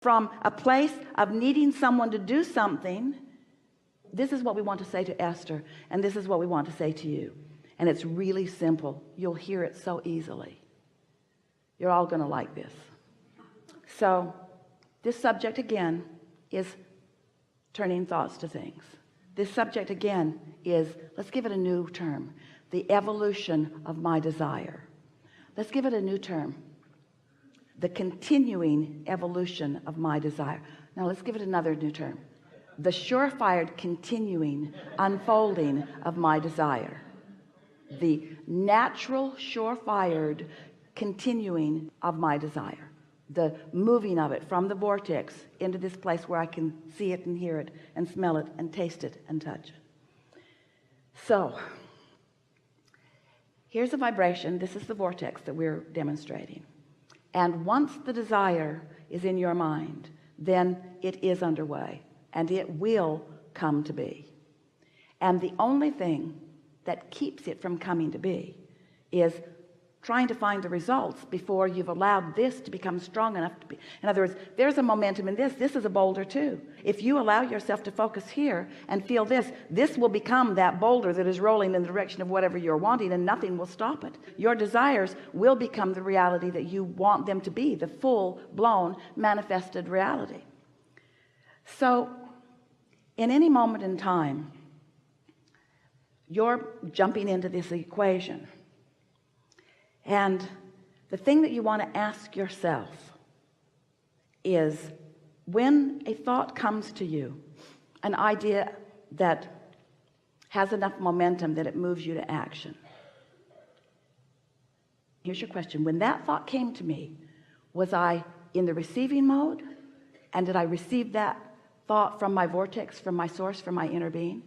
from a place of needing someone to do something. This is what we want to say to Esther, and this is what we want to say to you. And it's really simple. You'll hear it so easily. You're all going to like this. So this subject again is turning thoughts to things. This subject again is, let's give it a new term, the evolution of my desire. Let's give it a new term, the continuing evolution of my desire. Now let's give it another new term, the surefire continuing unfolding of my desire. The natural surefire continuing of my desire, the moving of it from the vortex into this place where I can see it and hear it and smell it and taste it and touch it. So here's a vibration. This is the vortex that we're demonstrating. And once the desire is in your mind, then it is underway and it will come to be. And the only thing that keeps it from coming to be is trying to find the results before you've allowed this to become strong enough to be. In other words, there's a momentum in this. This is a boulder too. If you allow yourself to focus here and feel this will become that boulder that is rolling in the direction of whatever you're wanting, and nothing will stop it. Your desires will become the reality that you want them to be, the full-blown manifested reality. So in any moment in time, you're jumping into this equation, and the thing that you want to ask yourself is, when a thought comes to you, an idea that has enough momentum that it moves you to action, here's your question. When that thought came to me, was I in the receiving mode, and did I receive that thought from my vortex, from my source, from my inner being?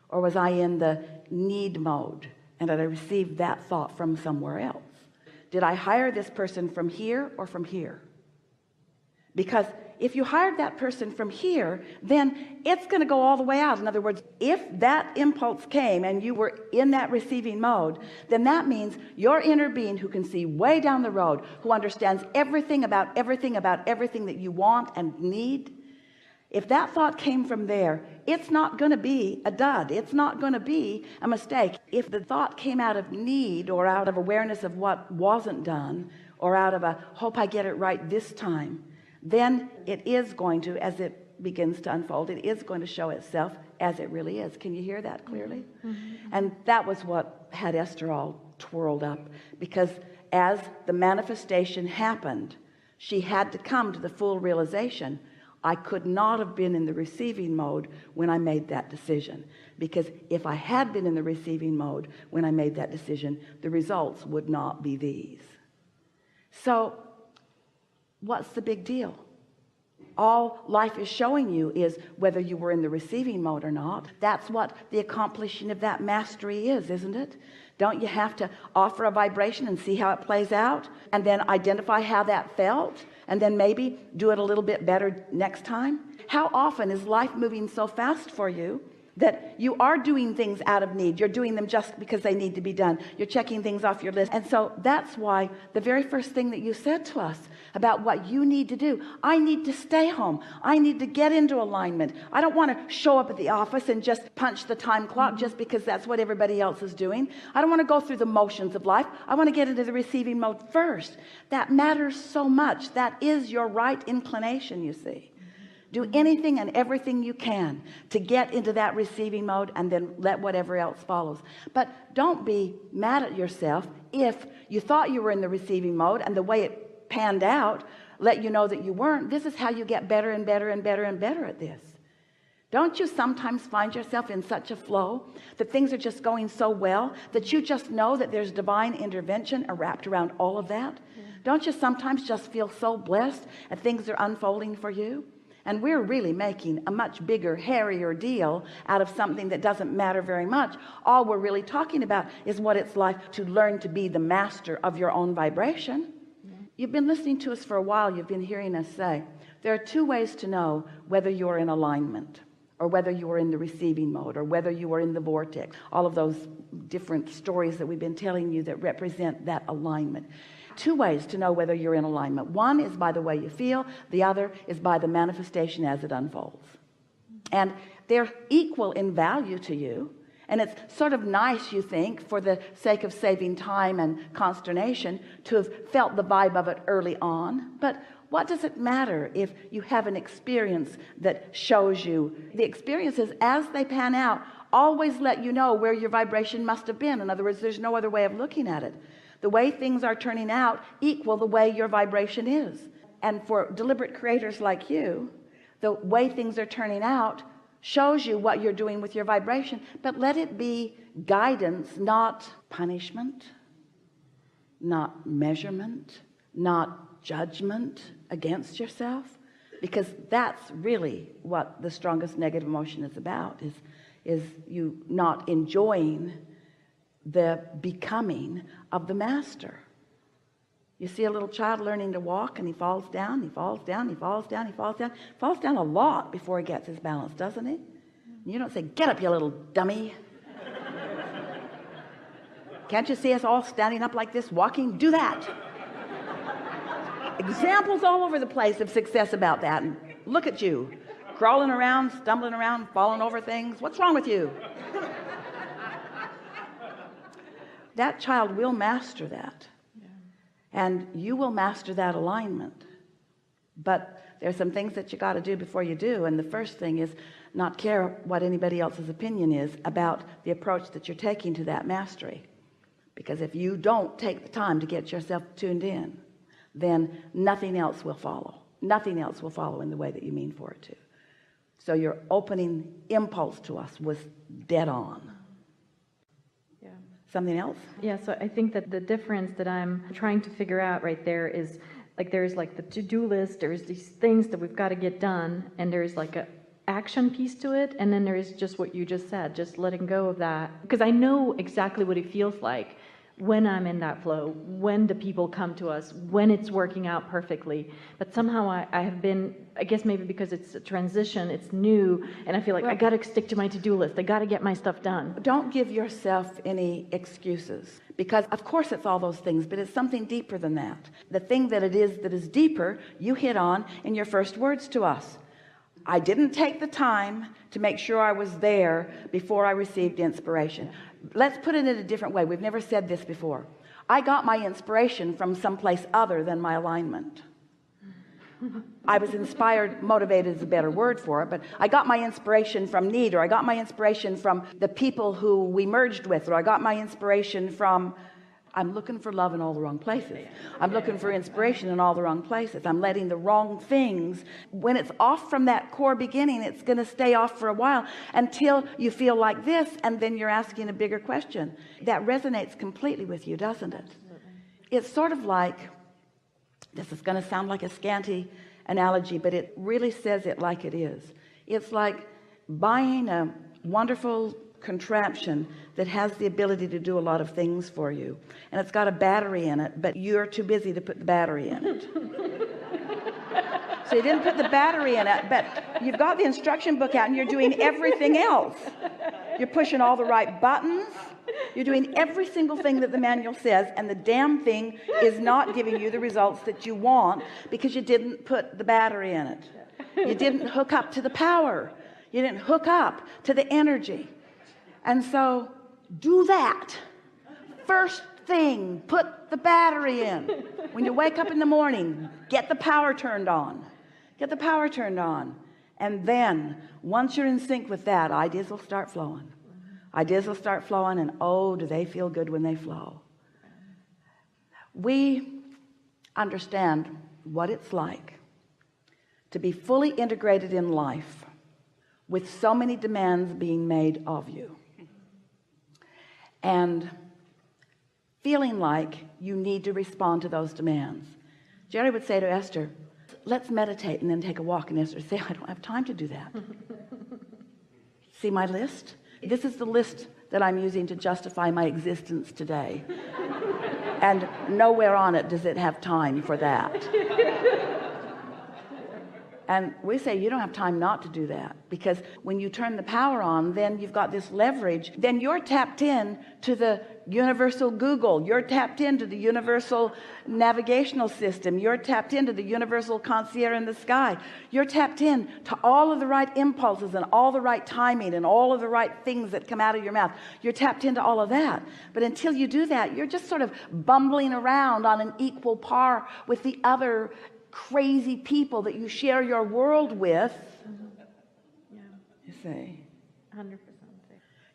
Or was I in the need mode, and did I receive that thought from somewhere else? Did I hire this person from here or from here? Because if you hired that person from here, then it's going to go all the way out. In other words, if that impulse came and you were in that receiving mode, then that means your inner being, who can see way down the road, who understands everything about everything that you want and need, if that thought came from there, it's not going to be a dud. It's not going to be a mistake. If the thought came out of need, or out of awareness of what wasn't done, or out of a hope I get it right this time, then it is going to, as it begins to unfold, it is going to show itself as it really is. Can you hear that clearly? Mm-hmm. And that was what had Esther all twirled up, because as the manifestation happened, she had to come to the full realization, I could not have been in the receiving mode when I made that decision, because if I had been in the receiving mode when I made that decision, the results would not be these. So what's the big deal? All life is showing you is whether you were in the receiving mode or not. That's what the accomplishing of that mastery is, isn't it? Don't you have to offer a vibration and see how it plays out, and then identify how that felt, and then maybe do it a little bit better next time? How often is life moving so fast for you that you are doing things out of need? You're doing them just because they need to be done. You're checking things off your list. And so that's why the very first thing that you said to us about what you need to do, I need to stay home. I need to get into alignment. I don't want to show up at the office and just punch the time clock just because that's what everybody else is doing. I don't want to go through the motions of life. I want to get into the receiving mode first. That matters so much. That is your right inclination, you see. Do anything and everything you can to get into that receiving mode, and then let whatever else follows. But don't be mad at yourself if you thought you were in the receiving mode and the way it panned out let you know that you weren't. This is how you get better and better and better and better at this. Don't you sometimes find yourself in such a flow that things are just going so well that you just know that there's divine intervention wrapped around all of that? Yeah. Don't you sometimes just feel so blessed and things are unfolding for you? And we're really making a much bigger, hairier deal out of something that doesn't matter very much. All we're really talking about is what it's like to learn to be the master of your own vibration. You've been listening to us for a while. You've been hearing us say there are two ways to know whether you're in alignment, or whether you are in the receiving mode, or whether you are in the vortex. All of those different stories that we've been telling you that represent that alignment. two ways to know whether you're in alignment. One is by the way you feel, the other is by the manifestation as it unfolds, and they're equal in value to you. And it's sort of nice, you think, for the sake of saving time and consternation, to have felt the vibe of it early on. But what does it matter if you have an experience that shows you? The experiences, as they pan out, always let you know where your vibration must have been. In other words, there's no other way of looking at it. The way things are turning out equal the way your vibration is. And for deliberate creators like you, the way things are turning out shows you what you're doing with your vibration. But let it be guidance, not punishment, not measurement, not judgment against yourself, because that's really what the strongest negative emotion is about, is you not enjoying the becoming of the master. You see a little child learning to walk, and he falls down, he falls down, he falls down, he falls down, falls down a lot before he gets his balance, doesn't he? And you don't say, get up, you little dummy. Can't you see us all standing up like this, walking? Do that. Examples all over the place of success about that. And look at you, crawling around, stumbling around, falling over things. What's wrong with you? That child will master that. And you will master that alignment. But there's some things that you got to do before you do. And the first thing is not care what anybody else's opinion is about the approach that you're taking to that mastery. Because if you don't take the time to get yourself tuned in, then nothing else will follow. Nothing else will follow in the way that you mean for it to. So your opening impulse to us was dead on. Something else? Yeah, so I think that the difference that I'm trying to figure out right there is, like, there's like the to-do list, there's these things that we've got to get done, and there's like a action piece to it, and then there is just what you just said, just letting go of that. Because I know exactly what it feels like when I'm in that flow, when the people come to us, when it's working out perfectly. But somehow I have been, I guess maybe because it's a transition, it's new, and I feel like I got to stick to my to-do list. I got to get my stuff done. Don't give yourself any excuses, because of course it's all those things, but it's something deeper than that. The thing that it is that is deeper, you hit on in your first words to us. I didn't take the time to make sure I was there before I received inspiration. Let's put it in a different way. We've never said this before. I got my inspiration from someplace other than my alignment. I was inspired, motivated is a better word for it, but I got my inspiration from need, or I got my inspiration from the people who we merged with, or I got my inspiration from, I'm looking for love in all the wrong places. I'm looking for inspiration in all the wrong places. I'm letting the wrong things, when it's off from that core beginning, it's going to stay off for a while until you feel like this, and then you're asking a bigger question. That resonates completely with you, doesn't it? It's sort of like, this is going to sound like a scanty analogy, but it really says it like it is. It's like buying a wonderful contraption that has the ability to do a lot of things for you, and it's got a battery in it, but you're too busy to put the battery in it. So you didn't put the battery in it, but you've got the instruction book out and you're doing everything else. You're pushing all the right buttons, you're doing every single thing that the manual says, and the damn thing is not giving you the results that you want because you didn't put the battery in it. You didn't hook up to the power. You didn't hook up to the energy. And so do that first thing. Put the battery in. When you wake up in the morning, get the power turned on. Get the power turned on. And then once you're in sync with that, ideas will start flowing. Ideas will start flowing, and oh, do they feel good when they flow. We understand what it's like to be fully integrated in life with so many demands being made of you, and feeling like you need to respond to those demands. Jerry would say to Esther, let's meditate and then take a walk. And Esther would say, I don't have time to do that. See my list? This is the list that I'm using to justify my existence today. And nowhere on it does it have time for that. And we say you don't have time not to do that, because when you turn the power on, then you've got this leverage. Then you're tapped in to the universal Google. You're tapped into the universal navigational system. You're tapped into the universal concierge in the sky. You're tapped in to all of the right impulses and all the right timing and all of the right things that come out of your mouth. You're tapped into all of that. But until you do that, you're just sort of bumbling around on an equal par with the other crazy people that you share your world with. Yeah. You see, 100%.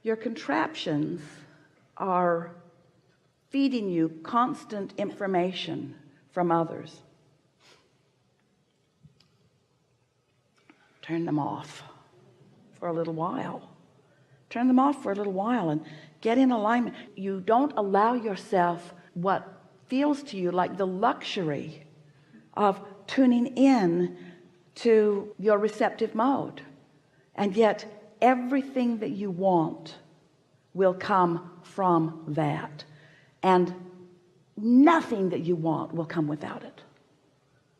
your contraptions are feeding you constant information from others. Turn them off for a little while. Turn them off for a little while and get in alignment. You don't allow yourself what feels to you like the luxury of tuning in to your receptive mode, and yet everything that you want will come from that, and nothing that you want will come without it.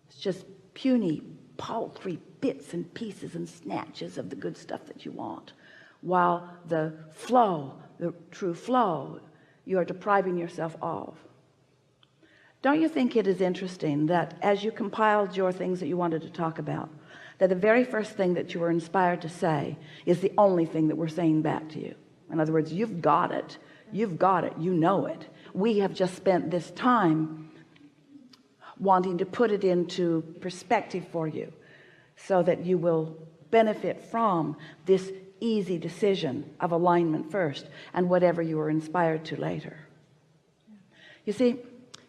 It's just puny, paltry bits and pieces and snatches of the good stuff that you want, while the flow, the true flow, you are depriving yourself of. Don't you think it is interesting that as you compiled your things that you wanted to talk about, that the very first thing that you were inspired to say is the only thing that we're saying back to you? In other words, you've got it, you know it. We have just spent this time wanting to put it into perspective for you so that you will benefit from this easy decision of alignment first and whatever you were inspired to later. You see,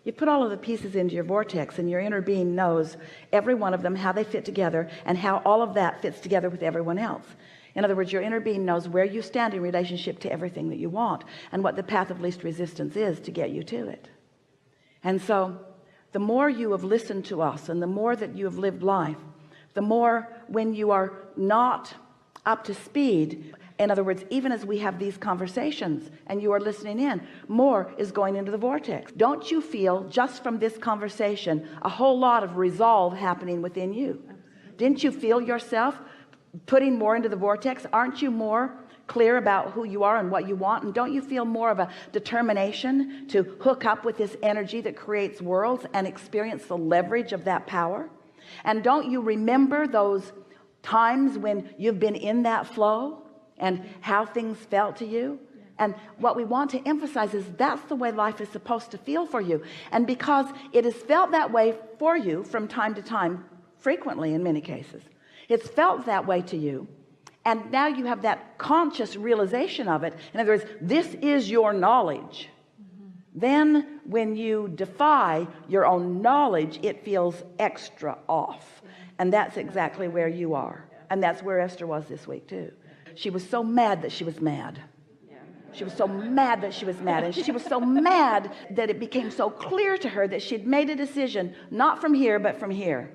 you put all of the pieces into your vortex, and your inner being knows every one of them, how they fit together, and how all of that fits together with everyone else. In other words, your inner being knows where you stand in relationship to everything that you want, and what the path of least resistance is to get you to it. And so the more you have listened to us, and the more that you have lived life, the more, when you are not up to speed, in other words, even as we have these conversations and you are listening in, more is going into the vortex. Don't you feel, just from this conversation, a whole lot of resolve happening within you? Didn't you feel yourself putting more into the vortex? Aren't you more clear about who you are and what you want? And don't you feel more of a determination to hook up with this energy that creates worlds and experience the leverage of that power? And don't you remember those times when you've been in that flow and how things felt to you? And what we want to emphasize is that's the way life is supposed to feel for you. And because it has felt that way for you from time to time, frequently in many cases, it's felt that way to you, and now you have that conscious realization of it. In other words, this is your knowledge. Then when you defy your own knowledge, it feels extra off. And that's exactly where you are. And that's where Esther was this week too. She was so mad that she was mad. She was so mad that she was mad. And she was so mad that it became so clear to her that she'd made a decision, not from here, but from here.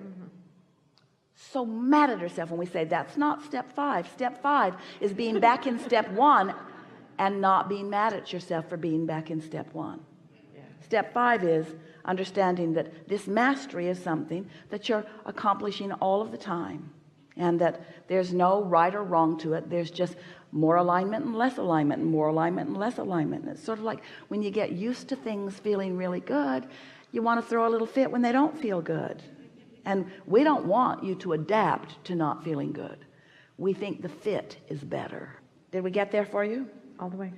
So mad at herself when we say that's not step 5. Step 5 is being back in step 1 and not being mad at yourself for being back in step 1. Step 5 is understanding that this mastery is something that you're accomplishing all of the time, and that there's no right or wrong to it. There's just more alignment and less alignment, and more alignment and less alignment. And it's sort of like when you get used to things feeling really good, you want to throw a little fit when they don't feel good. And we don't want you to adapt to not feeling good. We think the fit is better. Did we get there for you? All the way.